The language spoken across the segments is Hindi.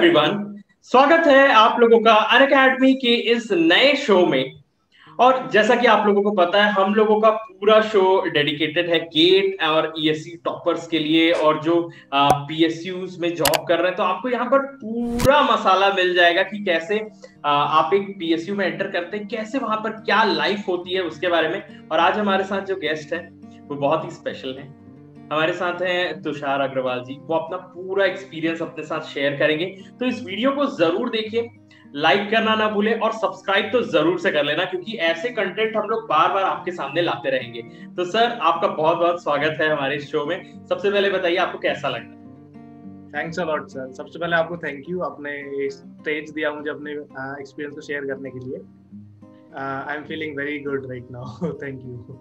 एवरीवन, स्वागत है आप लोगों का अनअकैडमी के इस नए शो में। और जैसा कि आप लोगों को पता है, हम लोगों का पूरा शो डेडिकेटेड है गेट और ईएससी टॉपर्स के लिए, और जो पीएसयूज में जॉब कर रहे हैं। तो आपको यहाँ पर पूरा मसाला मिल जाएगा कि कैसे आप एक पीएसयू में एंटर करते हैं, कैसे वहां पर क्या लाइफ होती है उसके बारे में। और आज हमारे साथ जो गेस्ट है वो बहुत ही स्पेशल है। हमारे साथ हैं तुषार अग्रवाल जी। वो अपना पूरा एक्सपीरियंस अपने साथ शेयर करेंगे। तो इस वीडियो को जरूर देखिए, लाइक करना ना भूले और सब्सक्राइब तो जरूर से कर लेना, क्योंकि ऐसे कंटेंट हम लोग बार बार आपके सामने लाते रहेंगे। तो सर, आपका बहुत बहुत स्वागत है हमारे शो में। सबसे पहले बताइए आपको कैसा लग रहा है। Thanks a lot sir. सबसे पहले आपको थैंक यू, आपने स्टेज दिया मुझे अपने एक्सपीरियंस को शेयर करने के लिए। I am feeling very good right now. Thank you.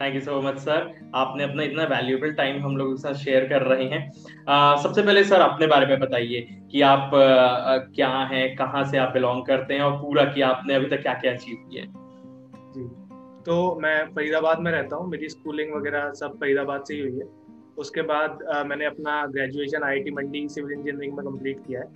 Thank you so much sir, आपने अपना इतना वैल्यूएबल टाइम हम लोगों के साथ शेयर कर रहे हैं। सबसे पहले सर अपने बारे में बताइए कि आप क्या हैं, कहाँ से आप बिलोंग करते हैं, और पूरा कि आपने अभी तक क्या क्या अचीव किया है। जी, तो मैं फरीदाबाद में रहता हूँ। मेरी स्कूलिंग वगैरह सब फरीदाबाद से ही हुई है। उसके बाद मैंने अपना ग्रेजुएशन आईआईटी मंडी सिविल इंजीनियरिंग में कंप्लीट किया है।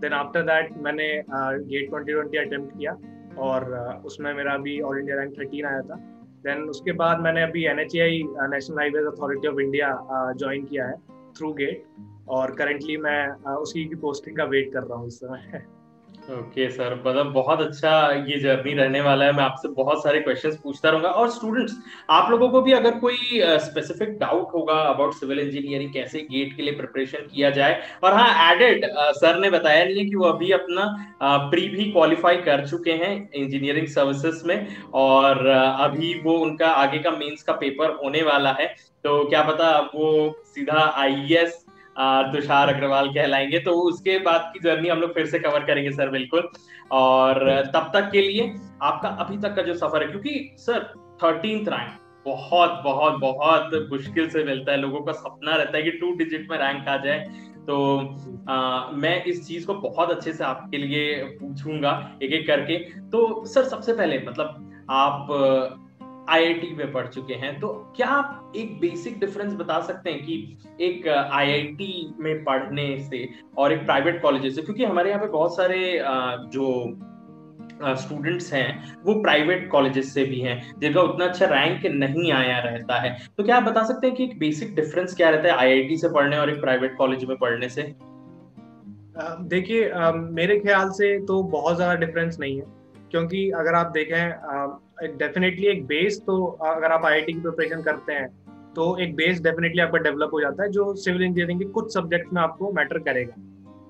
देन आफ्टर दैट मैंने गेट 2020 अटेम्प्ट किया, और उसमें मेरा अभी ऑल इंडिया रैंक 13 आया था। देन उसके बाद मैंने अभी NHAI national highways authority of India join किया है थ्रू गेट, और करेंटली मैं उसी की पोस्टिंग का वेट कर रहा हूँ इस समय। ओके सर, मतलब बहुत अच्छा ये जर्नी रहने वाला है। मैं आपसे बहुत सारे क्वेश्चंस पूछता रहूंगा। और स्टूडेंट्स, आप लोगों को भी अगर कोई स्पेसिफिक डाउट होगा अबाउट सिविल इंजीनियरिंग, कैसे गेट के लिए प्रिपरेशन किया जाए। और हाँ, एडेड सर ने बताया नहीं है कि वो अभी अपना प्री भी क्वालिफाई कर चुके हैं इंजीनियरिंग सर्विसेज में, और अभी वो उनका आगे का मेंस का पेपर होने वाला है। तो क्या पता वो सीधा आईएएस तुषार अग्रवाल कहलाएंगे। तो उसके बाद की जर्नी हम लोग फिर से कवर करेंगे सर, बिल्कुल। और तब तक के लिए आपका अभी तक का जो सफर है, क्योंकि सर 13th रैंक बहुत बहुत बहुत मुश्किल से मिलता है। लोगों का सपना रहता है कि 2 डिजिट में रैंक आ जाए। तो मैं इस चीज को बहुत अच्छे से आपके लिए पूछूंगा एक एक करके। तो सर सबसे पहले मतलब आप आईआईटी में पढ़ चुके हैं, तो क्या आप एक बेसिक डिफरेंस बता सकते हैं कि एक आईआईटी में पढ़ने से और एक प्राइवेट कॉलेज से, क्योंकि हमारे यहाँ पे बहुत सारे जो स्टूडेंट्स हैं वो प्राइवेट कॉलेजेस से भी हैं जिनका उतना अच्छा रैंक नहीं आया रहता है। तो क्या आप बता सकते हैं कि एक बेसिक डिफरेंस क्या रहता है आईआईटी से पढ़ने और एक प्राइवेट कॉलेज में पढ़ने से। देखिए, मेरे ख्याल से तो बहुत ज़्यादा डिफरेंस नहीं है, क्योंकि अगर आप देखें डेफिनेटली एक बेस तो अगर आप आईआईटी की प्रिपरेशन करते हैं तो एक बेस डेफिनेटली आपका डेवलप हो जाता है, जो सिविल इंजीनियरिंग के कुछ सब्जेक्ट में आपको मैटर करेगा।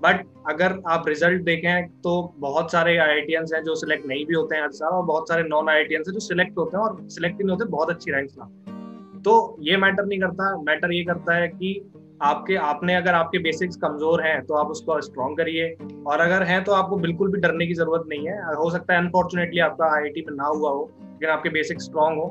बट अगर आप रिजल्ट देखें तो बहुत सारे आईआईटीएंस हैं जो सिलेक्ट नहीं भी होते हैं हर साल, और बहुत सारे नॉन आईआईटीएंस हैं जो सिलेक्ट होते हैं और सिलेक्ट नहीं होते, बहुत अच्छी रैंक्स लाते हैं। तो ये मैटर नहीं करता। मैटर ये करता है कि अगर आपके बेसिक्स कमजोर हैं तो आप उसको स्ट्रॉन्ग करिए, और अगर हैं तो आपको बिल्कुल भी डरने की जरूरत नहीं है। हो सकता है अनफॉर्चुनेटली आपका आईआईटी में ना हुआ हो, लेकिन आपके बेसिक स्ट्रॉन्ग हो।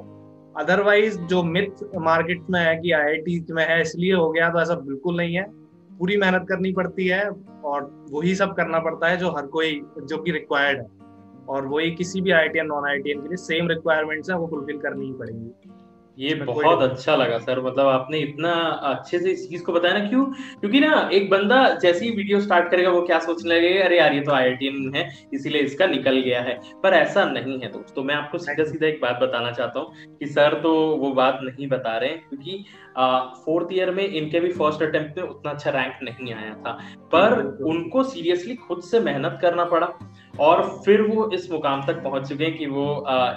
अदरवाइज जो मिथ मार्केट में है कि आईआईटी में है इसलिए हो गया, तो ऐसा बिल्कुल नहीं है। पूरी मेहनत करनी पड़ती है, और वही सब करना पड़ता है जो हर कोई जो कि रिक्वायर्ड है, और वही किसी भी आईआईटी या नॉन आईआईटी के लिए सेम रिक्वायरमेंट्स हैं, वो फुलफिल करनी ही पड़ेंगी। ये इसमें कोई बहुत अच्छा लगा सर, मतलब आपने इतना अच्छे से इस चीज को बताया ना। क्यों? क्योंकि ना एक बंदा जैसे ही वीडियो स्टार्ट करेगा वो क्या सोचने लगेगा, अरे यार ये तो आईआईटीएन है इसीलिए इसका निकल गया है। पर ऐसा नहीं है दोस्तों। मैं आपको सीधा सीधा एक बात बताना चाहता हूँ कि सर तो वो बात नहीं बता रहे हैं, क्योंकि 4th ईयर में इनके भी फर्स्ट अटेम्प्ट में उतना अच्छा रैंक नहीं आया था। पर उनको सीरियसली खुद से मेहनत करना पड़ा, और फिर वो इस मुकाम तक पहुंच चुके हैं कि वो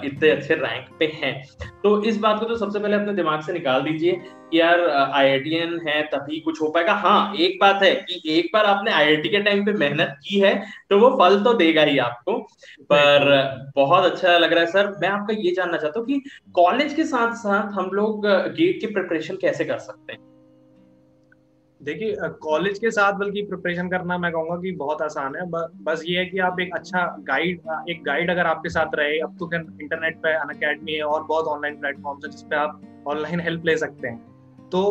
इतने अच्छे रैंक पे हैं। तो इस बात को तो सबसे पहले अपने दिमाग से निकाल दीजिए कि यार आईआईटीएन है तभी कुछ हो पाएगा। हाँ, एक बात है कि एक बार आपने आईआईटी के टाइम पे मेहनत की है तो वो फल तो देगा ही आपको। पर बहुत अच्छा लग रहा है सर। मैं आपका ये जानना चाहता हूँ कि कॉलेज के साथ साथ हम लोग गेट की प्रिपरेशन कैसे कर सकते हैं। देखिए, कॉलेज के साथ बल्कि प्रिपरेशन करना मैं कहूँगा कि बहुत आसान है। बस ये है कि आप एक गाइड अगर आपके साथ रहे। अब तो इंटरनेट पे अनअकैडमी है और बहुत ऑनलाइन प्लेटफॉर्म्स है जिसपे आप ऑनलाइन हेल्प ले सकते हैं। तो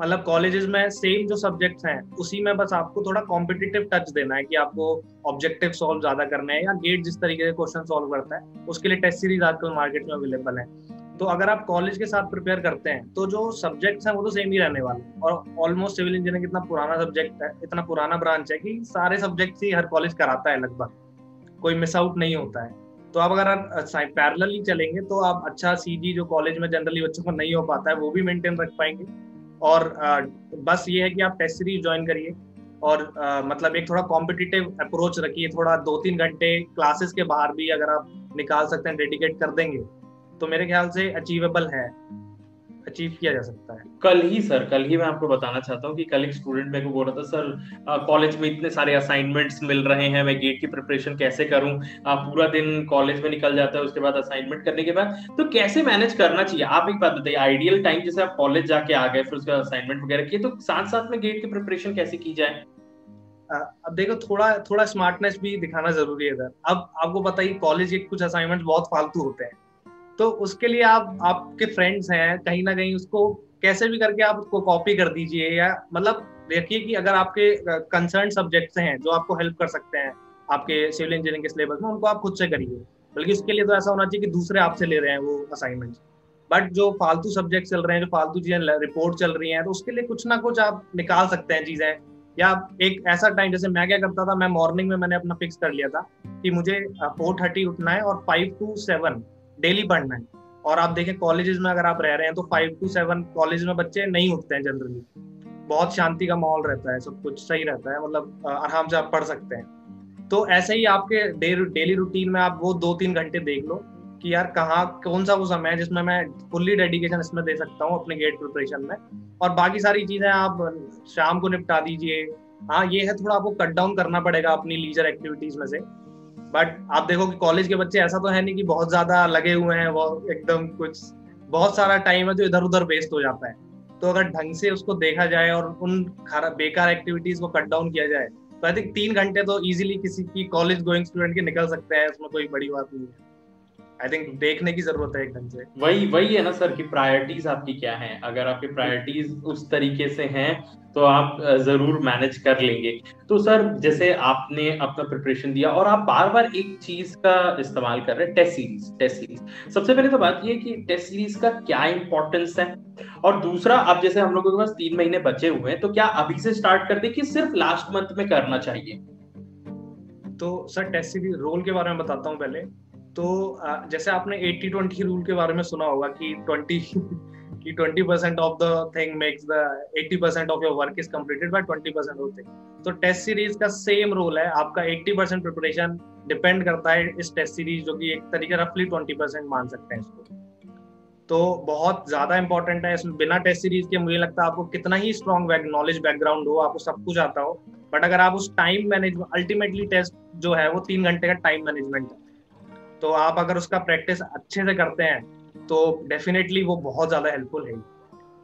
मतलब कॉलेजेस में सेम जो सब्जेक्ट्स हैं उसी में बस आपको थोड़ा कॉम्पिटिटिव टच देना है कि आपको ऑब्जेक्टिव सॉल्व ज्यादा करना है, या गेट जिस तरीके से क्वेश्चन सॉल्व करता है उसके लिए टेस्ट सीरीज आजकल मार्केट में अवेलेबल है। तो अगर आप कॉलेज के साथ प्रिपेयर करते हैं तो जो सब्जेक्ट्स हैं वो तो सेम ही रहने वाले हैं, और ऑलमोस्ट सिविल इंजीनियरिंग इतना पुराना सब्जेक्ट है, इतना पुराना ब्रांच है कि सारे सब्जेक्ट्स ही हर कॉलेज कराता है लगभग, कोई मिस आउट नहीं होता है। तो आप अगर पैरेलली चलेंगे तो आप अच्छा सीजी जो कॉलेज में जनरली बच्चों को नहीं हो पाता है वो भी मेंटेन रख पाएंगे। और बस ये है कि आप टेस्ट सीरीज ज्वाइन करिए, और मतलब एक थोड़ा कॉम्पिटिटिव अप्रोच रखिए, थोड़ा 2-3 घंटे क्लासेस के बाहर भी अगर आप निकाल सकते हैं, डेडिकेट कर देंगे, तो मेरे ख्याल से अचीवेबल है, अचीव किया जा सकता है। कल ही मैं आपको बताना चाहता हूँ कि कल एक स्टूडेंट मेरे को बोल रहा था, सर कॉलेज में इतने सारे असाइनमेंट्स मिल रहे हैं, मैं गेट की प्रिपरेशन कैसे करूँ, पूरा दिन कॉलेज में निकल जाता है, उसके बाद असाइनमेंट करने के बाद तो कैसे मैनेज करना चाहिए। आप एक बात बताइए, आइडियल टाइम जैसे आप कॉलेज जाके आ गए, फिर उसके बाद असाइनमेंट वगैरह किए, तो साथ साथ में गेट की प्रिपरेशन कैसे की जाए। अब देखो, थोड़ा थोड़ा स्मार्टनेस भी दिखाना जरूरी है इधर। अब आपको पता ही कॉलेज के कुछ असाइनमेंट बहुत फालतू होते हैं, तो उसके लिए आप, आपके फ्रेंड्स हैं कहीं ना कहीं, उसको कैसे भी करके आप उसको कॉपी कर दीजिए, या मतलब देखिए कि अगर आपके कंसर्न सब्जेक्ट्स हैं जो आपको हेल्प कर सकते हैं आपके सिविल इंजीनियरिंग के सिलेबस में, उनको आप खुद से करिए। बल्कि उसके लिए तो ऐसा होना चाहिए कि दूसरे आपसे ले रहे हैं वो असाइनमेंट्स। बट जो फालतू सब्जेक्ट चल रहे हैं, जो फालतू चीजें रिपोर्ट चल रही हैं, तो उसके लिए कुछ ना कुछ आप निकाल सकते हैं चीजें। या एक ऐसा टाइम, जैसे मैं क्या करता था, मैं मॉर्निंग में मैंने अपना फिक्स कर लिया था कि मुझे 4:30 उठना है और 5 to 7 डेली पढ़ना है। और आप देखें कॉलेजेस में अगर आप रह रहे हैं तो 5 to 7 कॉलेज में बच्चे नहीं उठते हैं जनरली, बहुत शांति का माहौल रहता है, सब कुछ सही रहता है, मतलब आराम से आप पढ़ सकते हैं। तो ऐसे ही आपके डेली रूटीन में आप वो 2-3 घंटे देख लो कि यार कहाँ, कौन सा वो समय है जिसमें मैं फुल्ली डेडिकेशन इसमें दे सकता हूँ अपने गेट प्रिपरेशन में, और बाकी सारी चीजें आप शाम को निपटा दीजिए। हाँ ये है, थोड़ा आपको कट डाउन करना पड़ेगा अपनी लीजर एक्टिविटीज में से। बट आप देखो कि कॉलेज के बच्चे ऐसा तो है नहीं कि बहुत ज्यादा लगे हुए हैं, वो एकदम कुछ, बहुत सारा टाइम है जो इधर उधर वेस्ट हो जाता है। तो अगर ढंग से उसको देखा जाए और उन बेकार एक्टिविटीज को कट डाउन किया जाए, तो आई थिंक 3 घंटे तो इजीली किसी की कॉलेज गोइंग स्टूडेंट के निकल सकते हैं, उसमें कोई बड़ी बात नहीं है। आई थिंक देखने की जरूरत है एक ढंग से। वही है ना सर कि प्रायोरिटीज आपकी क्या है। अगर आपकी प्रायोरिटीज उस तरीके से हैं तो आप जरूर मैनेज कर लेंगे। तो सर जैसे आपने अपना प्रिपरेशन दिया और आप बार बार एक चीज का इस्तेमाल कर रहे हैं, टेस्ट सीरीज। सबसे पहले तो बात ये है कि टेस्ट सीरीज का क्या इंपॉर्टेंस है, और दूसरा अब जैसे हम लोगों के पास 3 महीने बचे हुए हैं, तो क्या अभी से स्टार्ट कर दे कि सिर्फ लास्ट मंथ में करना चाहिए। तो सर टेस्ट सीरीज रोल के बारे में बताता हूँ पहले। तो जैसे आपने 80-20 रूल के बारे में सुना होगा कि 20% of the thing makes the 80% of your work is completed by 20% of thing. तो टेस्ट सीरीज का सेम रोल है, आपका 80% प्रिपरेशन डिपेंड करता है इस टेस्ट सीरीज, जो कि एक तरीके रफली 20% मान सकते हैं इसको। तो बहुत ज्यादा इंपॉर्टेंट है इसमें। बिना टेस्ट सीरीज के मुझे लगता है आपको कितना ही स्ट्रॉन्ग नॉलेज बैकग्राउंड हो, आपको सब कुछ आता हो, बट अगर आप उस टाइम मैनेजमेंट, अल्टीमेटली टेस्ट जो है वो 3 घंटे का टाइम मैनेजमेंट है, तो आप अगर उसका प्रैक्टिस अच्छे से करते हैं तो डेफिनेटली वो बहुत ज्यादा हेल्पफुल है।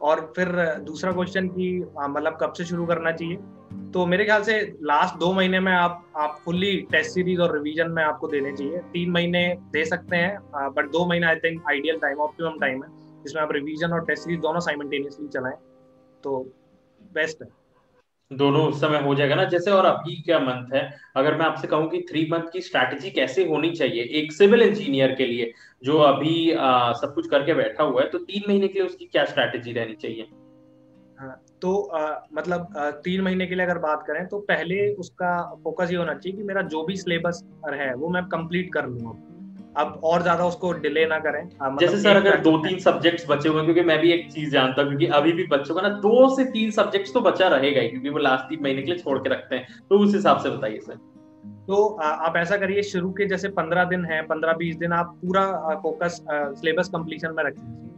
और फिर दूसरा क्वेश्चन कि मतलब कब से शुरू करना चाहिए, तो मेरे ख्याल से लास्ट 2 महीने में आप फुल्ली टेस्ट सीरीज और रिवीजन में आपको देने चाहिए। 3 महीने दे सकते हैं, बट 2 महीना I think ideal time, optimum time है जिसमें आप रिवीजन और टेस्ट सीरीज दोनों साइमल्टेनियसली चलाएं, तो बेस्ट है। दोनों उस समय हो जाएगा ना जैसे। और अभी क्या मंथ है, अगर मैं आपसे कहूँ कि 3 मंथ की स्ट्रैटेजी कैसे होनी चाहिए एक सिविल इंजीनियर के लिए जो अभी सब कुछ करके बैठा हुआ है, तो 3 महीने के लिए उसकी क्या स्ट्रैटेजी रहनी चाहिए। तो मतलब 3 महीने के लिए अगर बात करें तो पहले उसका फोकस ये होना चाहिए कि मेरा जो भी सिलेबस है वो मैं कंप्लीट कर लूँ। अब और ज्यादा उसको डिले ना करें। मतलब जैसे सर अगर 2-3 सब्जेक्ट्स बचे हुए हैं, क्योंकि मैं भी एक चीज जानता हूँ, क्योंकि अभी भी बच्चों का ना 2 से 3 सब्जेक्ट्स तो बचा रहेगा ही, क्योंकि वो लास्ट 3 महीने के लिए छोड़ के रखते हैं, तो उस हिसाब से बताइए सर। तो आप ऐसा करिए, शुरू के जैसे 15 दिन है, 15-20 दिन आप पूरा फोकस सिलेबस कंप्लीशन में रखिए।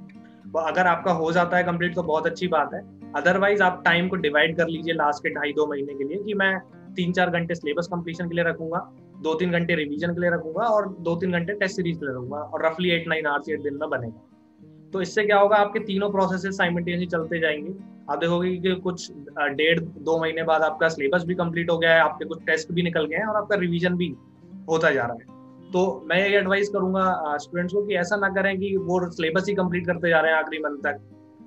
अगर आपका हो जाता है कंप्लीट तो बहुत अच्छी बात है, अदरवाइज आप टाइम को डिवाइड कर लीजिए लास्ट के 2.5-2 महीने के लिए, कि मैं 3-4 घंटे सिलेबस कंप्लीशन के लिए रखूंगा, 2-3 घंटे रिवीजन के लिए रखूंगा, और 2-3 घंटे टेस्ट सीरीज के लिए रखूंगा, और रफली 8-9 आवर्स 8 दिन में बनेगा। तो इससे क्या होगा, आपके तीनों प्रोसेसेस साइमल्टेनियसली चलते जाएंगे। आप देखोगे कि कुछ 1.5-2 महीने बाद आपका सिलेबस भी कंप्लीट हो गया है, आपके कुछ टेस्ट भी निकल गए हैं, और आपका रिवीजन भी होता जा रहा है। तो मैं ये एडवाइस करूंगा स्टूडेंट्स को कि ऐसा ना करें कि वो सिलेबस ही कंप्लीट करते जा रहे हैं आखिरी मंथ तक,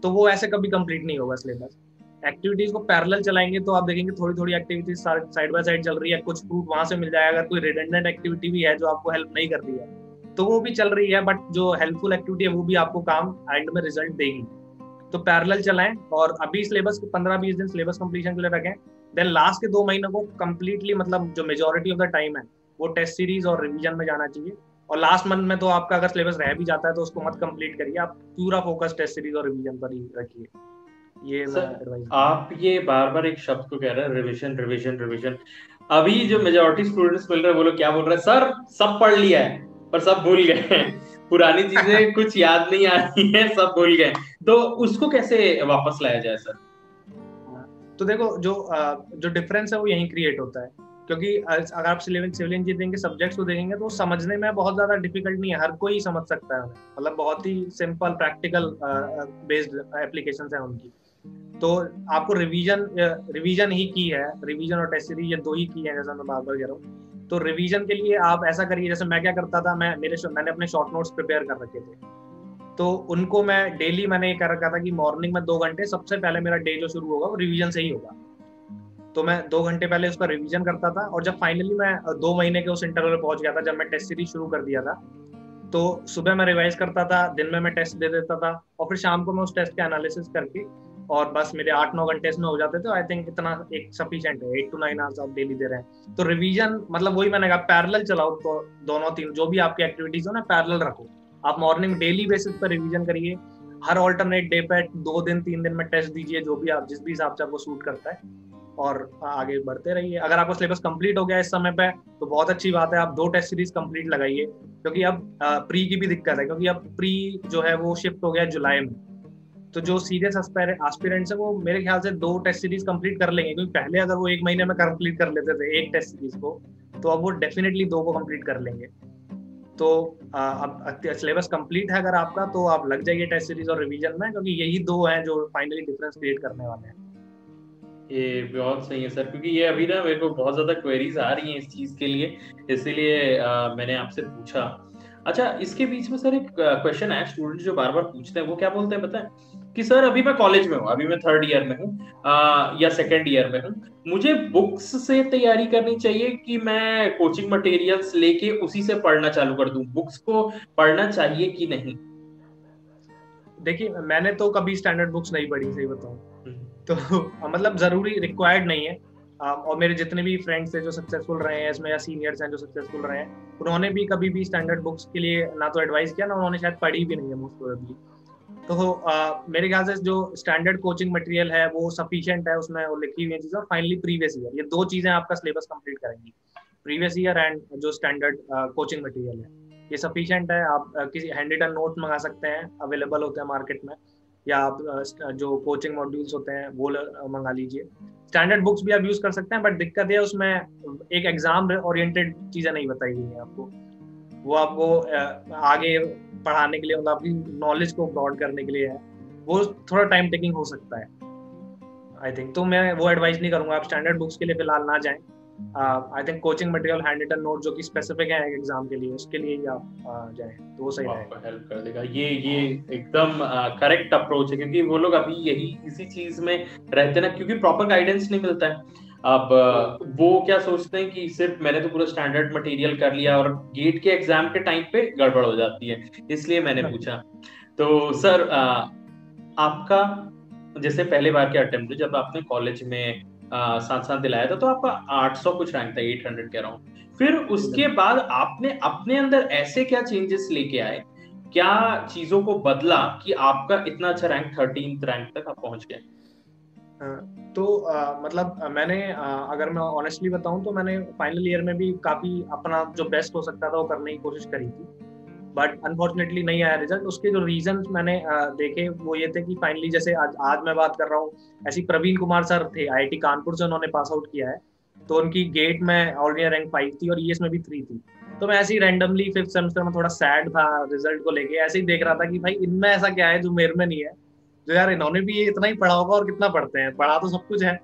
तो वो ऐसे कभी कंप्लीट नहीं होगा सिलेबस। एक्टिविटीज को पैरेलल चलाएंगे तो आप देखेंगे थोड़ी थोड़ी एक्टिविटीज साइड बाय साइड चल रही है, कुछ फ्रूट वहां से मिल जाएगा। अगर कोई रिडंडेंट एक्टिविटी भी है जो आपको हेल्प नहीं कर रही है तो वो भी चल रही है, बट जो हेल्पफुल एक्टिविटी है वो भी आपको काम एंड में रिजल्ट देगी। तो पैरेलल चलाएं, और अभी सिलेबस 15-20 दिन सिलेबस कंप्लीशन के लिए रखें, देन लास्ट के 2 महीनों को कंप्लीटली, मतलब जो मेजोरिटी ऑफ द टाइम है वो टेस्ट सीरीज और रिवीजन में जाना चाहिए। और लास्ट मंथ में तो आपका अगर सिलेबस रह भी जाता है तो उसको मत कंप्लीट करिए, आप पूरा फोकस टेस्ट सीरीज और रिवीजन पर ही रखिए। ये मैं एडवाइस। आप ये बार बार एक शब्द को कह रहे हैं, रिविजन रिविजन रिविजन। अभी जो मेजोरिटी स्टूडेंट्स मिल रहे हैं वो लोग क्या बोल रहे हैं, सर सब पढ़ लिया है पर सब भूल गए पुरानी चीजें कुछ याद नहीं आ रही है, सब भूल गए। तो उसको कैसे वापस लाया जाए सर? तो देखो, जो डिफरेंस है वो यही क्रिएट होता है, क्योंकि अगर आप सिविल इंजीनियरिंग के सब्जेक्ट्स को देखेंगे तो समझने में बहुत ज्यादा डिफिकल्ट नहीं है, हर कोई समझ सकता है, मतलब बहुत ही सिंपल प्रैक्टिकल बेस्ड एप्लीकेशंस हैं उनकी। तो आपको रिवीजन ही की है, रिवीजन और टेस्ट सीरीज ये 2 ही की है, जैसा मैं बार बार कह रहा हूँ। तो रिवीजन के लिए आप ऐसा करिए, जैसे मैं क्या करता था, मैंने अपने शॉर्ट नोट्स प्रिपेयर कर रखे थे, तो उनको मैं डेली मैंने ये कर रखा था कि मॉर्निंग में 2 घंटे सबसे पहले मेरा डे जो शुरू होगा वो रिवीजन से ही होगा। तो मैं 2 घंटे पहले उसका रिवीजन करता था, और जब फाइनली मैं 2 महीने के उस इंटरवल में पहुंच गया था, जब मैं टेस्ट सीरीज शुरू कर दिया था, तो सुबह मैं रिवाइज करता था, दिन में मैं टेस्ट दे देता था, और फिर शाम को मैं उस टेस्ट के एनालिसिस करके, और बस मेरे 8-9 घंटे इसमें हो जाते थे। आई थिंक इतना एक सफिशिएंट है, 8 to 9 आवर्स आप डेली दे रहे हैं। तो रिवीजन मतलब वही मैंने कहा, पैरेलल चलाओ, तो दोनों तीन जो भी आपकी एक्टिविटीज हो ना पैरेलल रखो। आप मॉर्निंग डेली बेसिस पर रिवीजन करिए, हर ऑल्टरनेट डे पे 2 दिन 3 दिन में टेस्ट दीजिए, जो भी आप जिस भी हिसाब से आपको सूट करता है, और आगे बढ़ते रहिए। अगर आपका सिलेबस कंप्लीट हो गया इस समय पे तो बहुत अच्छी बात है, आप 2 टेस्ट सीरीज कंप्लीट लगाइए, क्योंकि अब प्री की भी दिक्कत है, क्योंकि अब प्री जो है वो शिफ्ट हो गया जुलाई में। तो जो सीरियस एस्पिरेंट्स है वो मेरे ख्याल से 2 टेस्ट सीरीज कंप्लीट कर लेंगे, क्योंकि पहले अगर वो 1 महीने में कंप्लीट कर लेते थे 1 टेस्ट सीरीज को, तो अब वो डेफिनेटली 2 को कंप्लीट कर लेंगे। तो अब सिलेबस कंप्लीट है अगर आपका, तो आप लग जाइए टेस्ट सीरीज और रिवीजन में, क्योंकि यही 2 हैं जो फाइनली डिफरेंस क्रिएट करने वाले हैं। ये बहुत सही है सर, क्योंकि ये अभी ना मेरे को बहुत ज्यादा क्वेरीज आ रही हैं इस चीज के लिए, इसीलिए मैंने आपसे पूछा। अच्छा, इसके बीच में सर एक क्वेश्चन है, स्टूडेंट जो बार बार पूछते हैं वो क्या बोलते हैं पता है कि सर अभी मैं कॉलेज में हूँ, अभी मैं 3rd ईयर में हूँ या 2nd ईयर में हूँ, मुझे बुक्स से तैयारी करनी चाहिए कि मैं कोचिंग मटेरियल्स लेके उसी से पढ़ना चालू कर दूं, बुक्स को पढ़ना चाहिए कि नहीं? देखिए, मैंने तो कभी स्टैंडर्ड बुक्स नहीं पढ़ी, सही बताऊं तो मतलब जरूरी रिक्वायर्ड नहीं है। और मेरे जितने भी फ्रेंड्स थे जो सक्सेसफुल रहे हैं इसमें, या सीनियर्स हैं जो सक्सेसफुल रहे हैं, उन्होंने भी कभी भी स्टैंडर्ड बुक्स के लिए ना तो एडवाइस किया, ना उन्होंने शायद पढ़ी भी नहीं है मोस्ट प्रोबेबली। तो मेरे ख्याल से जो स्टैंडर्ड कोचिंग मटेरियल है वो सफिशिएंट है, उसमें वो लिखी हुई है चीजें, और फाइनली प्रीवियस ईयर, ये 2 चीजें आपका सिलेबस कंप्लीट करेंगी, प्रीवियस ईयर एंड जो स्टैंडर्ड कोचिंग मटेरियल है, ये सफिशिएंट है। आप किसी हैंड रिटन नोट मंगा सकते हैं, अवेलेबल होते हैं मार्केट में, या आप जो कोचिंग मॉड्यूल्स होते हैं वो मंगा लीजिए। स्टैंडर्ड बुक्स भी आप यूज कर सकते हैं, बट दिक्कत है उसमें एक एग्जाम ओरिएंटेड चीजें नहीं बताई गई हैं आपको, वो आपको आगे पढ़ाने के लिए, मतलब आपकी नॉलेज को ब्रॉड करने के लिए है, वो थोड़ा टाइम टेकिंग हो सकता है आई थिंक। तो मैं वो एडवाइस नहीं करूंगा, आप स्टैंडर्ड बुक्स के लिए फिलहाल ना जाएं। I think coaching material, hand written note जो कि स्पेसिफिक है एग्जाम के लिए, उसके लिए ही आप जाएं तो वो सही रहेगा, हेल्प कर देगा। ये एकदम करेक्ट अप्रोच है, क्योंकि वो लोग अभी यही इसी चीज में रहते हैं ना, क्योंकि प्रॉपर गाइडेंस नहीं मिलता है। अब वो क्या सोचते हैं कि सिर्फ मैंने तो पूरा स्टैंडर्ड मटेरियल कर लिया, और गेट के एग्जाम के टाइम पे गड़बड़ हो जाती है, इसलिए मैंने पूछा। तो सर आपका जैसे पहले बार के अटेम्प्ट जब आपने कॉलेज में साथ दिलाया था, तो आपका 800 कुछ रैंक था, 800 कह रहा हूँ। फिर उसके बाद आपने अपने अंदर ऐसे क्या चेंजेस लेके आए, क्या चीजों को बदला कि आपका इतना अच्छा रैंक 13th रैंक तक आप पहुंच गए? तो मतलब मैंने अगर मैं ऑनेस्टली बताऊं तो मैंने फाइनल ईयर में भी काफी अपना जो बेस्ट हो सकता था वो करने की कोशिश करी थी, बट अनफॉर्चुनेटली नहीं आया रिजल्ट। उसके जो रीजंस मैंने देखे वो ये थे कि फाइनली, जैसे आज मैं बात कर रहा हूँ, ऐसी प्रवीण कुमार सर थे IIT कानपुर से, उन्होंने पास आउट किया है, तो उनकी गेट में ऑल इंडिया रैंक 5 थी और ईएस में भी 3 थी। तो मैं ऐसे ही रैंडमली 5th सेमेस्टर में थोड़ा सैड था रिजल्ट को लेके, ऐसे ही देख रहा था कि भाई इनमें ऐसा क्या है जो मेरे में नहीं है, जो यार इन्होंने भी ये इतना ही पढ़ा होगा और कितना पढ़ते हैं, पढ़ा तो सब कुछ है।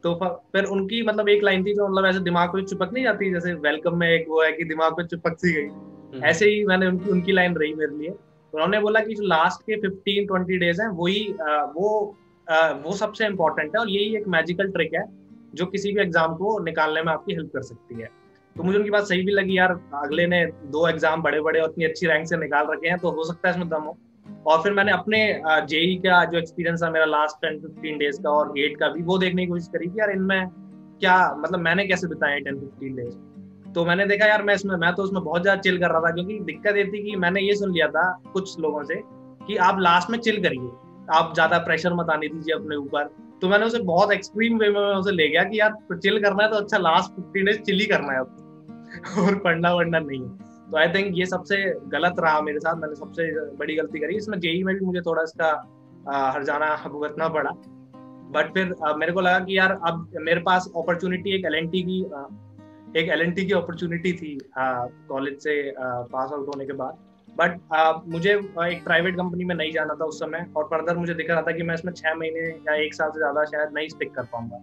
तो फिर उन्की मतलब एक लाइन थी जो मतलब ऐसे दिमाग पे चिपक नहीं जाती, जैसे वेलकम में एक वो है कि दिमाग पे चिपक सी गई, ऐसे ही मैंने उनकी लाइन रही मेरे लिए। उन्होंने बोला कि जो लास्ट के 15-20 डेज हैं वही वो सबसे इम्पोर्टेंट है, और यही एक मैजिकल ट्रिक है जो किसी भी एग्जाम को निकालने में आपकी हेल्प कर सकती है। तो मुझे उनकी बात सही भी लगी यार, अगले ने 2 एग्जाम बड़े बड़े और इतनी अच्छी रैंक से निकाल रखे हैं, तो हो सकता है इसमें दम हो। और फिर मैंने अपने जेई का जो एक्सपीरियंस था मेरा लास्ट 10-15 डेज का और गेट का भी, वो देखने की कोशिश करी कि यार इनमें क्या, मतलब मैंने कैसे बिताए 10-15 डेज। तो मैंने देखा यार मैं तो उसमें बहुत ज्यादा चिल कर रहा था, क्योंकि दिक्कत ये थी कि मैंने ये सुन लिया था कुछ लोगों से कि आप लास्ट में चिल करिए, आप ज्यादा प्रेशर मत आने दीजिए अपने ऊपर। तो मैंने उसे बहुत एक्सट्रीम वे में उसे ले गया कि यार चिल करना है तो अच्छा लास्ट 15 डेज चिल ही करना है अब और पढ़ना वढ़ना नहीं है। तो आई थिंक ये सबसे गलत रहा मेरे साथ, मैंने सबसे बड़ी गलती करी इसमें। जेई में भी मुझे थोड़ा इसका हर्जाना भुगतना पड़ा, बट फिर मेरे को लगा कि यार अब मेरे पास अपॉर्चुनिटी एक एलएनटी की अपॉर्चुनिटी थी कॉलेज से पास आउट होने के बाद। बट मुझे एक प्राइवेट कंपनी में नहीं जाना था उस समय, और फर्दर मुझे दिख रहा था कि मैं इसमें 6 महीने या 1 साल से ज्यादा शायद नहीं स्टिक कर पाऊंगा।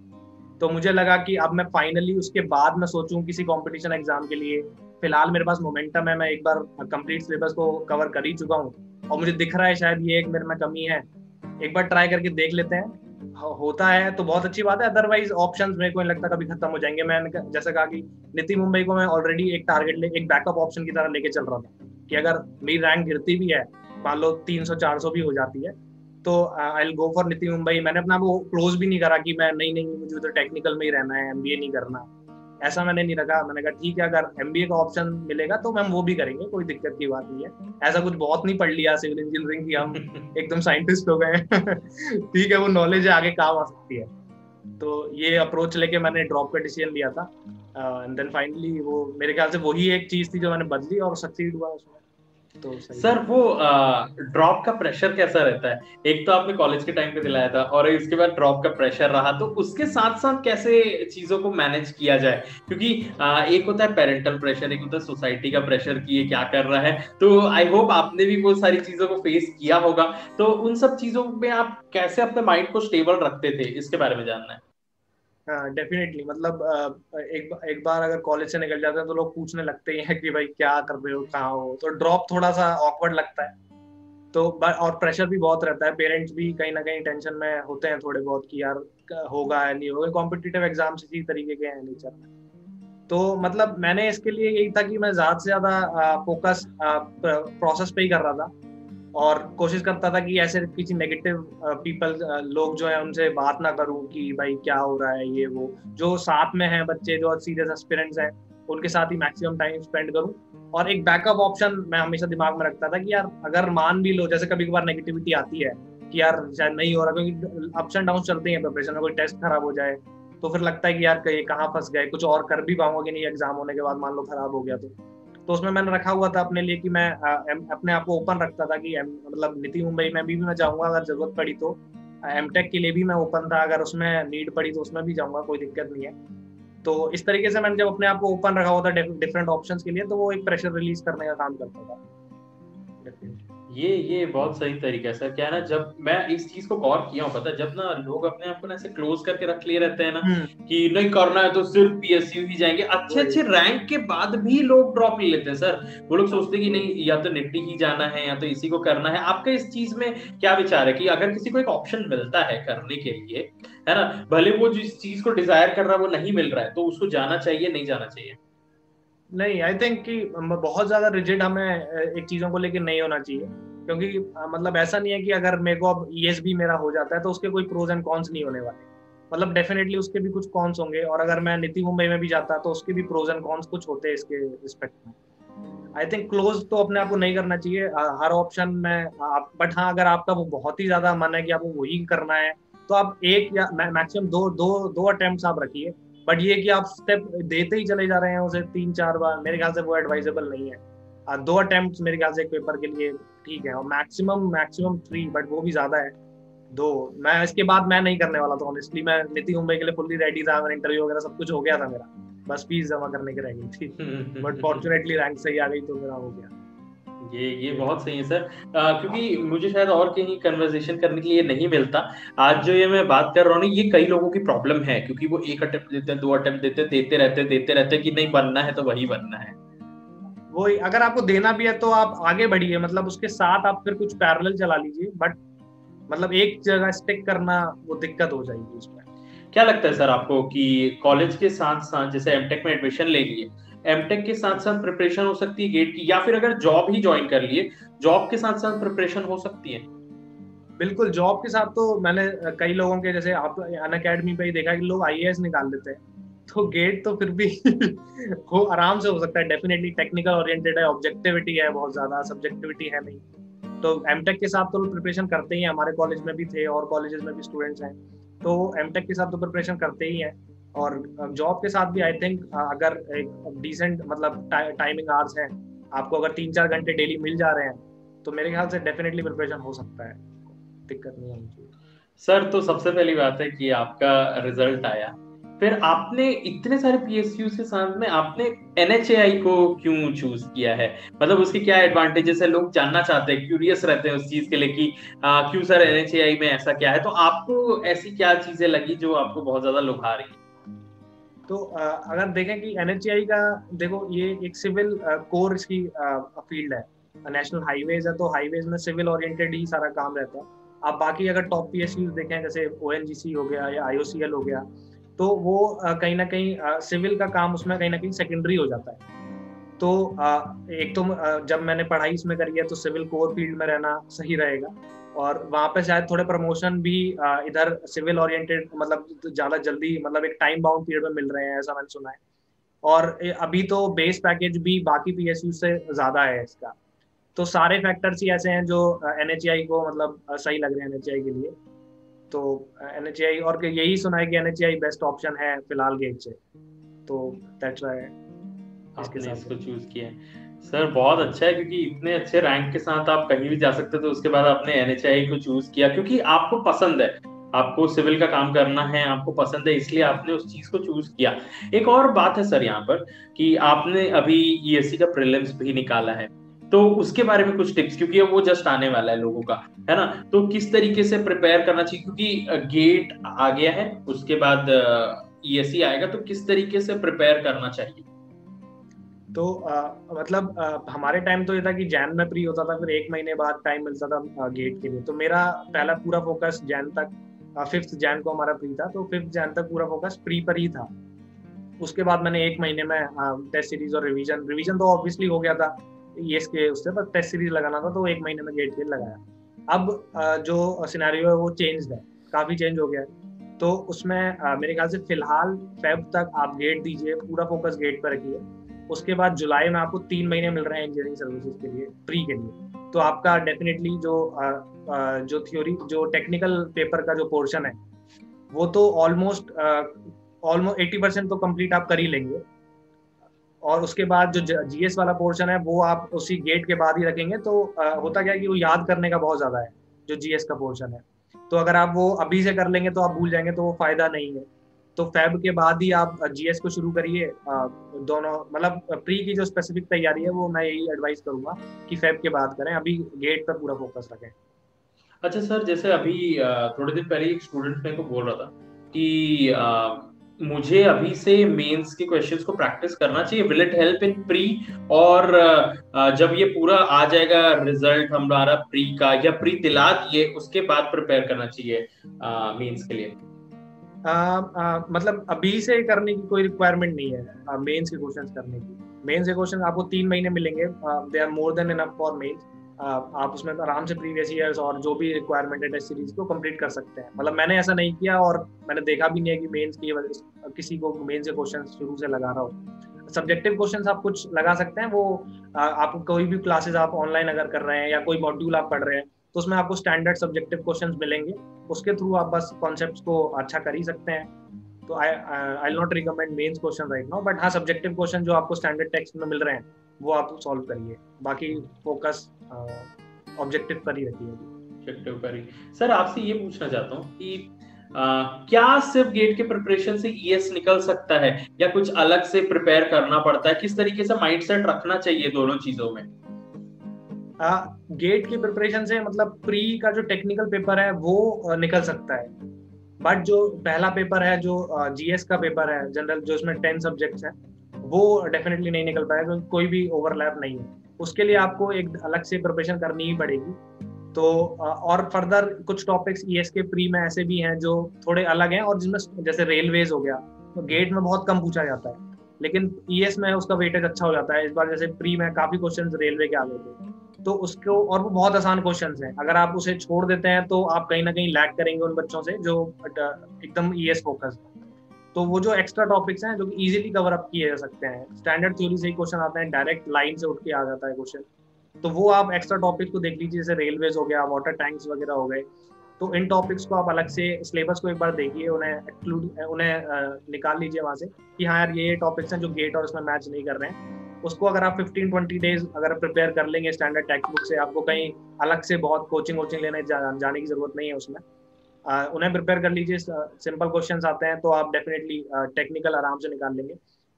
तो मुझे लगा कि अब मैं फाइनली उसके बाद मैं सोचूं किसी कंपटीशन एग्जाम के लिए। फिलहाल मेरे पास मोमेंटम है, मैं एक बार कंप्लीट सिलेबस को कवर कर ही चुका हूँ, और मुझे दिख रहा है शायद ये एक मेरे में कमी है, एक बार ट्राई करके देख लेते हैं। होता है तो बहुत अच्छी बात है, अदरवाइज ऑप्शंस मेरे को नहीं लगता कभी खत्म हो जाएंगे। मैंने जैसे कहा कि नीति मुंबई को मैं ऑलरेडी एक एक बैकअप ऑप्शन की तरह लेके चल रहा था कि अगर मेरी रैंक गिरती भी है, मान लो 300-400 भी हो जाती है, तो आई विल गो फॉर नीति मुंबई। मैंने अपना वो क्लोज भी नहीं करा कि मैं नहीं मुझे तो टेक्निकल में ही रहना है, एमबीए नहीं करना, ऐसा मैंने नहीं रखा। मैंने कहा ठीक है, अगर एमबीए का ऑप्शन मिलेगा तो हम वो भी करेंगे, कोई दिक्कत की बात नहीं है। ऐसा कुछ बहुत नहीं पढ़ लिया सिविल इंजीनियरिंग की हम एकदम साइंटिस्ट हो गए ठीक है, वो नॉलेज है, आगे काम आ सकती है। तो ये अप्रोच लेके मैंने ड्रॉप का डिसीजन लिया था, एंड देन फाइनली वो मेरे ख्याल से वही एक चीज थी जो मैंने बदली और सक्सीड हुआ उसमें। तो सर वो ड्रॉप का प्रेशर कैसा रहता है? एक तो आपने कॉलेज के टाइम पे दिलाया था और इसके बाद ड्रॉप का प्रेशर रहा, तो उसके साथ साथ कैसे चीजों को मैनेज किया जाए? क्योंकि एक होता है पेरेंटल प्रेशर, एक होता है सोसाइटी का प्रेशर कि ये क्या कर रहा है। तो आई होप आपने भी वो सारी चीजों को फेस किया होगा, तो उन सब चीजों में आप कैसे अपने माइंड को स्टेबल रखते थे, इसके बारे में जानना है। हाँ डेफिनेटली, मतलब एक बार अगर कॉलेज से निकल जाते हैं तो लोग पूछने लगते हैं कि भाई क्या कर रहे हो, कहाँ हो, तो ड्रॉप थोड़ा सा ऑकवर्ड लगता है। तो और प्रेशर भी बहुत रहता है, पेरेंट्स भी कहीं ना कहीं टेंशन में होते हैं थोड़े बहुत कि यार होगा या नहीं होगा, कॉम्पिटिटिव एग्जाम्स इसी तरीके के हैं नेचर में। तो मतलब मैंने इसके लिए यही था कि मैं ज्यादा से ज्यादा फोकस प्रोसेस पे ही कर रहा था, और कोशिश करता था कि ऐसे किसी नेगेटिव पीपल लोग जो है उनसे बात ना करूं कि भाई क्या हो रहा है ये वो। जो साथ में हैं बच्चे जो सीरियस एस्पिरेंट्स हैं उनके साथ ही मैक्सिमम टाइम स्पेंड करूं। और एक बैकअप ऑप्शन मैं हमेशा दिमाग में रखता था कि यार अगर मान भी लो, जैसे कभी कभार नेगेटिविटी आती है कि यार शायद नहीं हो रहा, क्योंकि अप्स एंड डाउन चलते हैं प्रिपरेशन में, कोई टेस्ट खराब हो जाए तो फिर लगता है कि यार कहीं कहाँ फंस गए, कुछ और कर भी पाऊंगा कि नहीं एग्जाम होने के बाद, मान लो खराब हो गया तो उसमें मैंने रखा हुआ था अपने लिए कि मैं अपने आप को ओपन रखता था कि मतलब नीति मुंबई में भी मैं जाऊंगा, अगर जरूरत पड़ी तो एमटेक के लिए भी मैं ओपन था, अगर उसमें नीड पड़ी तो उसमें भी जाऊंगा, कोई दिक्कत नहीं है। तो इस तरीके से मैंने जब अपने आप को ओपन रखा हुआ था डिफरेंट ऑप्शंस के लिए, तो वो एक प्रेशर रिलीज करने का काम करता था। ये बहुत सही तरीका है सर। क्या है ना, जब मैं इस चीज को गौर किया हूँ, पता है, जब ना लोग अपने आप को ना ऐसे क्लोज करके रख लिए रहते हैं ना कि नहीं करना है तो सिर्फ पीएसयू ही जाएंगे, अच्छे अच्छे रैंक के बाद भी लोग ड्रॉप ले लेते हैं सर। वो लोग सोचते हैं कि नहीं या तो निफ्टी ही जाना है या तो इसी को करना है। आपका इस चीज में क्या विचार है कि अगर किसी को एक ऑप्शन मिलता है करने के लिए, है ना, भले वो जिस चीज को डिजायर कर रहा है वो नहीं मिल रहा है, तो उसको जाना चाहिए नहीं जाना चाहिए? नहीं, आई थिंक कि बहुत ज्यादा रिजिड हमें एक चीजों को लेकर नहीं होना चाहिए, क्योंकि मतलब ऐसा नहीं है कि अगर मेरे को अब ईएसबी मेरा हो जाता है तो उसके कोई प्रोज एंड कॉन्स नहीं होने वाले। मतलब डेफिनेटली उसके भी कुछ कॉन्स होंगे, और अगर मैं नीति मुंबई में भी जाता तो उसके भी प्रोज एंड कॉन्स कुछ होते हैं इसके रिस्पेक्ट में। आई थिंक क्लोज तो अपने आप को नहीं करना चाहिए हर ऑप्शन में बट हाँ, अगर आपका वो बहुत ही ज्यादा मन है कि आपको वही करना है तो आप एक या मैक्सिमम दो अटेम्प्ट्स आप रखिए। बट ये कि आप स्टेप देते ही चले जा रहे हैं उसे 3-4 बार, मेरे ख्याल से वो एडवाइजेबल नहीं है। 2 अटेम्प्ट्स मेरे ख्याल से एक पेपर के लिए ठीक है, और मैक्सिमम 3, बट वो भी ज्यादा है 2। मैं इसके बाद मैं नहीं करने वाला था ऑनेस्टली, मैं नीति मुंबई के लिए फुल्ली रेडी था, मेरा इंटरव्यू वगैरह सब कुछ हो गया था मेरा, बस फीस जमा करने की रह गई थी बट फॉर्चुनेटली रैंक सही आ गई तो मेरा हो गया। ये बहुत सही है सर, क्योंकि मुझे शायद और कहीं कन्वर्सेशन करने के लिए नहीं मिलता। आज जो ये मैं बात कर रहा हूँ ना, ये कई लोगों की प्रॉब्लम है, क्योंकि वो एक अटेम्प्ट देते हैं, 2 अटेम्प्ट देते रहते कि नहीं बनना है तो वही बनना है। वही, अगर आपको देना भी है तो आप आगे बढ़िए, मतलब उसके साथ आप फिर कुछ पैरेलल चला लीजिए, बट मतलब एक जगह स्टिक करना वो दिक्कत हो जाएगी उसमें। क्या लगता है सर आपको कि कॉलेज के साथ साथ जैसे एमटेक में एडमिशन ले लिए, एमटेक के साथ साथ प्रिपरेशन हो सकती है गेट की, या फिर अगर जॉब ही ज्वाइन कर लिए जॉब के साथ साथ प्रिपरेशन हो सकती है? बिल्कुल, जॉब के साथ तो मैंने कई लोगों के, जैसे आप अनअकैडमी पे ही देखा कि लोग आईएएस निकाल देते हैं, तो गेट तो फिर भी वो आराम से हो सकता है। डेफिनेटली टेक्निकल ओरिएंटेड है, ऑब्जेक्टिविटी है बहुत ज्यादा, सब्जेक्टिविटी है नहीं। तो एमटेक के साथ तो प्रिपरेशन करते ही हैं, हमारे कॉलेज में भी थे और कॉलेजेस में भी स्टूडेंट्स हैं, तो एमटेक के साथ तो प्रिपरेशन करते ही हैं। और जॉब के साथ भी आई थिंक अगर एक डिसेंट मतलब टाइमिंग आवर्स हैं, आपको अगर 3-4 घंटे डेली मिल जा रहे हैं, तो मेरे ख्याल से डेफिनेटली प्रिपरेशन हो सकता है, दिक्कत नहीं होनी चाहिए। सर तो सबसे पहली बात है कि आपका रिजल्ट आया, फिर आपने इतने सारे पीएसयू के साथ में आपने एनएचएआई को क्यों चूज किया है? मतलब उसके क्या एडवांटेजेस है, लोग जानना चाहते हैं, क्यूरियस रहते हैं उस चीज के लिए कि क्यों सर एनएचएआई में ऐसा क्या है? तो आपको ऐसी क्या चीजें लगी जो आपको बहुत ज्यादा लुभा रही है? तो अगर देखें कि एनएचएआई का, देखो ये एक सिविल कोर इसकी फील्ड है, नेशनल हाईवेज है, तो हाईवेज में सिविल ओरिएंटेड ही सारा काम रहता है। आप बाकी अगर टॉप पीएसयू देखें, जैसे ओएनजीसी हो गया या आईओसीएल हो गया, तो वो कहीं ना कहीं सिविल का काम उसमें कहीं ना कहीं सेकेंडरी हो जाता है। तो एक तो जब मैंने पढ़ाई इसमें करी है, तो सिविल कोर फील्ड में रहना सही रहेगा, और वहाँ पे शायद थोड़े प्रमोशन भी इधर सिविल ओरिएंटेड मतलब ज्यादा जल्दी, मतलब एक टाइम बाउंड पीरियड में मिल रहे हैं, ऐसा मैंने सुना है। और अभी तो बेस पैकेज भी बाकी पीएसयू से ज्यादा है इसका। तो सारे फैक्टर्स ही ऐसे हैं जो एनएचएआई को मतलब सही लग रहे हैं एनएचएआई के लिए। तो एनएचएआई, और यही सुना है कि एनएचएआई बेस्ट ऑप्शन है फिलहाल गेट से, तो दैट्स व्हाई आपने इसको चूज किया है। सर बहुत अच्छा है, क्योंकि इतने अच्छे रैंक के साथ आप कहीं भी जा सकते थे, उसके बाद आपने एनएचआई को चूज किया क्योंकि आपको पसंद है, आपको सिविल का काम करना है, आपको पसंद है, इसलिए आपने उस चीज को चूज किया। एक और बात है सर यहाँ पर कि आपने अभी ईएससी का प्रीलिम्स भी निकाला है, तो उसके बारे में कुछ टिप्स, क्योंकि वो जस्ट आने वाला है लोगों का, है ना? तो किस तरीके से प्रिपेयर करना चाहिए, क्योंकि गेट आ गया है, उसके बाद ईएससी आएगा, तो किस तरीके से प्रिपेयर करना चाहिए? तो मतलब हमारे टाइम तो ये था कि जैन में प्री होता था, फिर 1 महीने बाद टाइम मिलता था गेट के लिए। तो मेरा पहला पूरा फोकस जैन तक, 5th जैन को हमारा प्री था, तो 5th जैन तक पूरा फोकस प्री पर ही था। उसके बाद मैंने 1 महीने में टेस्ट सीरीज और रिवीजन तो ऑब्वियसली हो गया था ये के उससे, पर टेस्ट सीरीज लगाना था, तो 1 महीने में गेट के लिए लगाया। अब जो सिनेरियो है वो चेंज है, काफी चेंज हो गया है। तो उसमें मेरे ख्याल से फिलहाल फेब तक आप गेट दीजिए, पूरा फोकस गेट पर रखिए। उसके बाद जुलाई में आपको 3 महीने मिल रहे हैं इंजीनियरिंग सर्विसेज के लिए, प्री के लिए। तो आपका डेफिनेटली जो थ्योरी, जो टेक्निकल पेपर का जो पोर्शन है, वो तो ऑलमोस्ट 80% तो कंप्लीट आप कर ही लेंगे। और उसके बाद जो जीएस वाला पोर्शन है वो आप उसी गेट के बाद ही रखेंगे। तो होता क्या है कि वो याद करने का बहुत ज्यादा है, जो जीएस का पोर्शन है। तो अगर आप वो अभी से कर लेंगे तो आप भूल जाएंगे, तो वो फायदा नहीं है। तो फैब के बाद ही आप जीएस को शुरू करिए। दोनों मतलब प्री की जो स्पेसिफिक तैयारी है वो मैं यही एडवाइस करूंगा कि फैब के बाद करें, अभी गेट पर पूरा फोकस रखें। अच्छा सर, जैसे अभी थोड़े दिन पहले एक स्टूडेंट मेरे को बोल रहा था कि मुझे अभी से मेंस के क्वेश्चंस को प्रैक्टिस करना चाहिए, will it help in pre? और जब ये पूरा आ जाएगा रिजल्ट हमारा प्री का, या प्री दिला दिए उसके बाद प्रिपेयर करना चाहिए मेंस के लिए? मतलब अभी से करने की कोई रिक्वायरमेंट नहीं है मेंस के क्वेश्चंस करने की। मेंस के क्वेश्चन आपको 3 महीने मिलेंगे, they are more than enough for mains. आप उसमें आराम से प्रीवियस ईयर्स और जो भी रिक्वायरमेंट है टेस्ट सीरीज को कंप्लीट कर सकते हैं। मतलब मैंने ऐसा नहीं किया, और मैंने देखा भी नहीं है कि मेंस की वजह से किसी को मेंस के क्वेश्चन शुरू से लगा रहा हो। सब्जेक्टिव क्वेश्चंस आप कुछ लगा सकते हैं, वो आप कोई भी क्लासेस आप ऑनलाइन अगर कर रहे हैं या कोई मॉड्यूल आप पढ़ रहे हैं, तो उसमें आपको स्टैंडर्ड सब्जेक्टिव क्वेश्चंस मिलेंगे, उसके थ्रू आप बस कॉन्सेप्ट्स को अच्छा कर ही सकते हैं। तो I not recommend mains question right now, but हाँ सब्जेक्टिव क्वेश्चन जो आपको स्टैंडर्ड टेक्स्ट में मिल रहे हैं वो आप सॉल्व करिए, बाकी फोकस ऑब्जेक्टिव पर ही रखिए। ऑब्जेक्टिव पर ही। सर आपसे ये पूछना चाहता हूँ कि क्या सिर्फ गेट के प्रिपरेशन से ईएस निकल सकता है, या कुछ अलग से प्रिपेयर करना पड़ता है? किस तरीके से माइंडसेट रखना चाहिए दोनों चीजों में? गेट की प्रिपरेशन से मतलब प्री का जो टेक्निकल पेपर है वो निकल सकता है, बट जो पहला पेपर है जो जीएस का पेपर है जनरल, जो इसमें 10 सब्जेक्ट्स हैं, वो डेफिनेटली नहीं निकल पाएगा, क्योंकि कोई भी ओवरलैप नहीं है। उसके लिए आपको एक अलग से प्रिपरेशन करनी ही पड़ेगी। तो और फर्दर कुछ टॉपिक्स ईएस के प्री में ऐसे भी हैं जो थोड़े अलग हैं, और जिसमें जैसे रेलवेज हो गया, तो गेट में बहुत कम पूछा जाता है। लेकिन ईएस में उसका वेटेज अच्छा हो जाता है। इस बार जैसे प्री में काफी क्वेश्चंस रेलवे के आ गए थे, तो उसको, और वो बहुत आसान क्वेश्चंस हैं, अगर आप उसे छोड़ देते हैं तो आप कहीं ना कहीं लैग करेंगे उन बच्चों से जो एकदम ईएस फोकस। तो वो जो एक्स्ट्रा टॉपिक्स हैं जो कि इजीली कवर अप किए जा सकते हैं, स्टैंडर्ड थ्योरी से ही क्वेश्चन आते हैं, डायरेक्ट लाइन से उठ के आ जाता है क्वेश्चन, तो वो आप एक्स्ट्रा टॉपिक को देख लीजिए, जैसे रेलवेज हो गया, वाटर टैंक्स वगैरह हो गए। तो इन टॉपिक्स को आप अलग से सिलेबस को एक बार देखिए, उन्हें निकाल लीजिए वहाँ से कि हाँ यार ये टॉपिक्स हैं जो गेट और इसमें मैच नहीं कर रहे हैं। उसको अगर आप 15-20 डेज अगर प्रिपेयर कर लेंगे स्टैंडर्ड टेक्स्ट बुक से, आपको कहीं अलग से बहुत कोचिंग लेने जाने की जरूरत नहीं है उसमें। उन्हें प्रिपेयर कर लीजिए, सिंपल क्वेश्चंस आते हैं तो आप डेफिनेटली टेक्निकल आराम से निकाल लेंगे।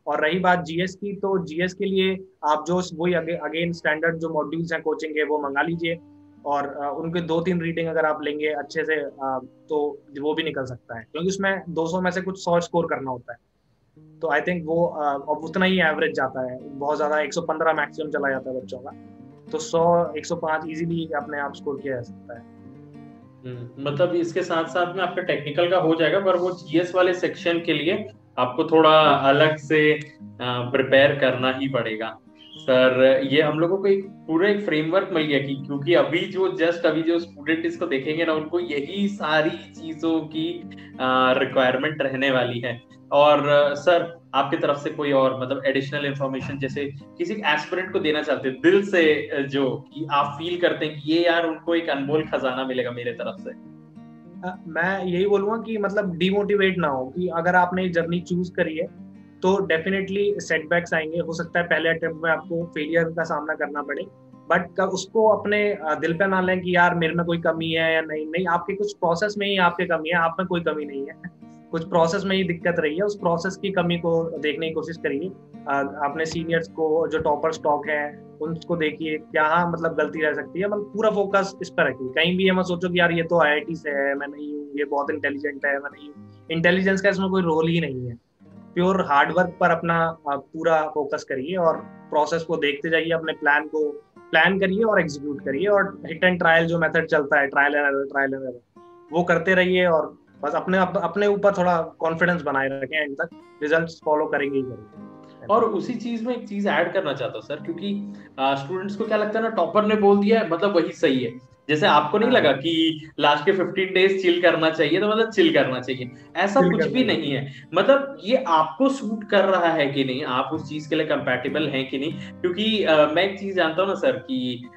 और रही बात जीएस की, तो जीएस के लिए आप जो वही अगेन स्टैंडर्ड जो मॉड्यूल्स हैं कोचिंग के वो मंगा लीजिए, और उनके 2-3 रीडिंग अगर आप लेंगे अच्छे से तो वो भी निकल सकता है, क्योंकि उसमें 200 में से कुछ 100 स्कोर करना होता है। तो आई थिंक वो अब उतना ही एवरेज जाता है, बहुत ज्यादा 115 मैक्सिमम चला जाता है बच्चों का, तो 100-105 इजीली अपने आप स्कोर किया जा सकता है। मतलब इसके साथ साथ में आपका टेक्निकल का हो जाएगा, पर वो जीएस वाले सेक्शन के लिए आपको थोड़ा अलग से प्रिपेयर करना ही पड़ेगा। सर ये हम लोगों को एक फ्रेमवर्क मिल गया कि क्योंकि अभी जो स्टूडेंट इसको देखेंगे ना, उनको यही सारी चीजों की रिक्वायरमेंट रहने वाली है। और सर आपकी तरफ से कोई और मतलब एडिशनल इंफॉर्मेशन जैसे किसी एस्पिरेंट को देना चाहते हैं दिल से, जो कि आप फील करते हैं कि ये यार उनको एक अनमोल खजाना मिलेगा मेरे तरफ से? मैं यही बोलूंगा कि मतलब डिमोटिवेट ना हो, कि अगर आपने जर्नी चूज करी है तो डेफिनेटली सेटबैक्स आएंगे, हो सकता है पहले अटेम्प्ट में आपको फेलियर का सामना करना पड़े, बट उसको अपने दिल पे ना लें कि यार मेरे में कोई कमी है या नहीं, आपके कुछ प्रोसेस में ही आपकी कमी है, आप में कोई कमी नहीं है। कुछ प्रोसेस में ही दिक्कत रही है, उस प्रोसेस की कमी को देखने की कोशिश करिए। अपने सीनियर्स को जो टॉपर स्टॉक है उनको देखिए, क्या मतलब गलती रह सकती है, मतलब पूरा फोकस इस पर रखिए। कहीं भी ये मत सोचो कि यार ये तो आईआईटी से है, मैं नहीं हूँ, ये बहुत इंटेलिजेंट है, मैं नहीं हूँ। इंटेलिजेंस का इसमें कोई रोल ही नहीं है। प्योर हार्डवर्क पर अपना पूरा फोकस करिए और प्रोसेस को देखते जाइए, अपने प्लान को प्लान करिए और एग्जीक्यूट करिए, और हिट एंड ट्रायल जो मेथड चलता है, ट्रायल एंड एरर वो करते रहिए, और बस अपने ऊपर थोड़ा कॉन्फिडेंस बनाए रखें, एंड तक रिजल्ट्स फॉलो करेंगे ही करेंगे। और उसी चीज में एक चीज ऐड करना चाहता हूँ सर, क्योंकि स्टूडेंट्स को क्या लगता है ना, टॉपर ने बोल दिया है मतलब वही सही है। जैसे आपको नहीं लगा कि लास्ट के 15 डेज चिल करना चाहिए तो मतलब चिल करना चाहिए, ऐसा कुछ भी नहीं है। मतलब ये आपको सूट कर रहा है कि नहीं, आप उस चीज के लिए कंपैटिबल हैं कि नहीं। क्योंकि मैं एक चीज जानता हूँ ना सर कि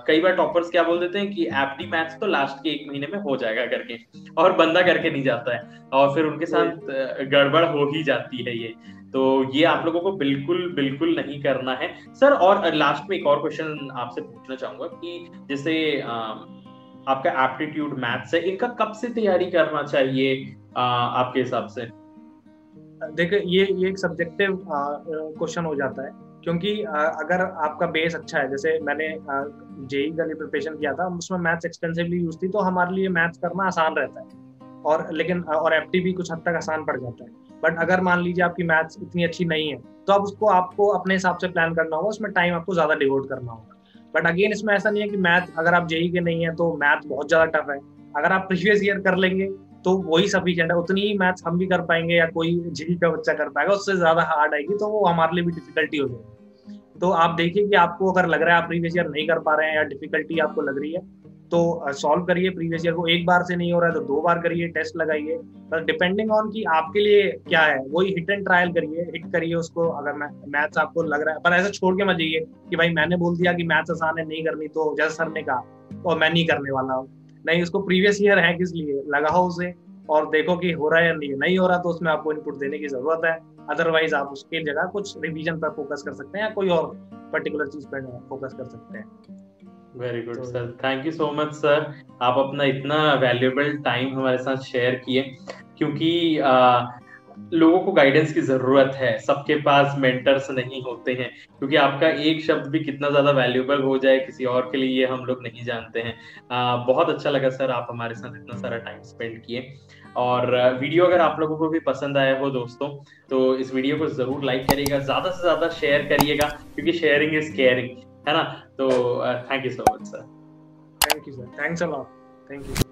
कई बार टॉपर्स क्या बोल देते हैं कि एफडी मैथ्स तो लास्ट के 1 महीने में हो जाएगा करके, और बंदा करके नहीं जाता है, और फिर उनके साथ गड़बड़ हो ही जाती है ये। तो ये आप लोगों को बिल्कुल नहीं करना है सर। और लास्ट में एक और क्वेश्चन आपसे पूछना चाहूंगा कि जैसे आपका एप्टीट्यूड मैथ्स है, इनका कब से तैयारी करना चाहिए आपके हिसाब से? देखिए ये एक सब्जेक्टिव क्वेश्चन हो जाता है, क्योंकि अगर आपका बेस अच्छा है, जैसे मैंने जेईई का लिए प्रिपरेशन किया था, उसमें मैथ्स एक्सटेंसिवली यूज थी, तो हमारे लिए मैथ्स करना आसान रहता है, और एफटी भी कुछ हद तक आसान पड़ जाता है। बट अगर मान लीजिए आपकी मैथ्स इतनी अच्छी नहीं है, तो आपको अपने हिसाब से प्लान करना होगा, उसमें टाइम आपको ज्यादा डिवोट करना होगा। बट अगेन इसमें ऐसा नहीं है कि मैथ अगर आप जेईई के नहीं है तो मैथ बहुत ज्यादा टफ है। अगर आप प्रीवियस ईयर कर लेंगे तो वही सफिशिएंट है, उतनी ही मैथ्स हम भी कर पाएंगे या कोई जेईई का बच्चा कर पाएगा, उससे ज्यादा हार्ड आएगी तो वो हमारे लिए भी डिफिकल्टी हो जाएगी। तो आप देखिए कि आपको अगर लग रहा है आप प्रीवियस ईयर नहीं कर पा रहे हैं या डिफिकल्टी आपको लग रही है, तो सॉल्व करिए प्रीवियस ईयर को। एक बार से नहीं हो रहा है तो 2 बार करिए, टेस्ट लगाइए, बस डिपेंडिंग ऑन कि आपके लिए क्या है, वही हिट एंड ट्रायल करिए, हिट करिए उसको। अगर मैथ्स आपको लग रहा है, पर ऐसे छोड़ के मत जाइए कि भाई मैंने बोल दिया कि मैथ्स आसान है नहीं करनी, तो जैसे सर ने कहा और मैं नहीं करने वाला हूँ। नहीं, उसको प्रीवियस ईयर है किस लिए, लगाओ उसे और देखो कि हो रहा है या नहीं हो रहा, तो उसमें आपको इनपुट देने की जरूरत है। अदरवाइज आप उसके जगह कुछ रिवीजन पर फोकस कर सकते हैं या कोई और पर्टिकुलर चीज पर फोकस कर सकते हैं। Very good sir, thank you so much sir, आप अपना इतना वैल्यूएबल टाइम हमारे साथ शेयर किए। क्योंकि लोगों को गाइडेंस की जरूरत है, सबके पास मेंटर्स नहीं होते हैं, क्योंकि आपका एक शब्द भी कितना ज्यादा वैल्यूएबल हो जाए किसी और के लिए ये हम लोग नहीं जानते हैं। बहुत अच्छा लगा सर, आप हमारे साथ इतना सारा टाइम स्पेंड किए। और वीडियो अगर आप लोगों को भी पसंद आया हो दोस्तों, तो इस वीडियो को जरूर लाइक करिएगा, ज्यादा से ज्यादा शेयर करिएगा, क्योंकि शेयरिंग इज केयरिंग, है ना। तो thank you so much sir. Thank you sir, thanks a lot, thank you.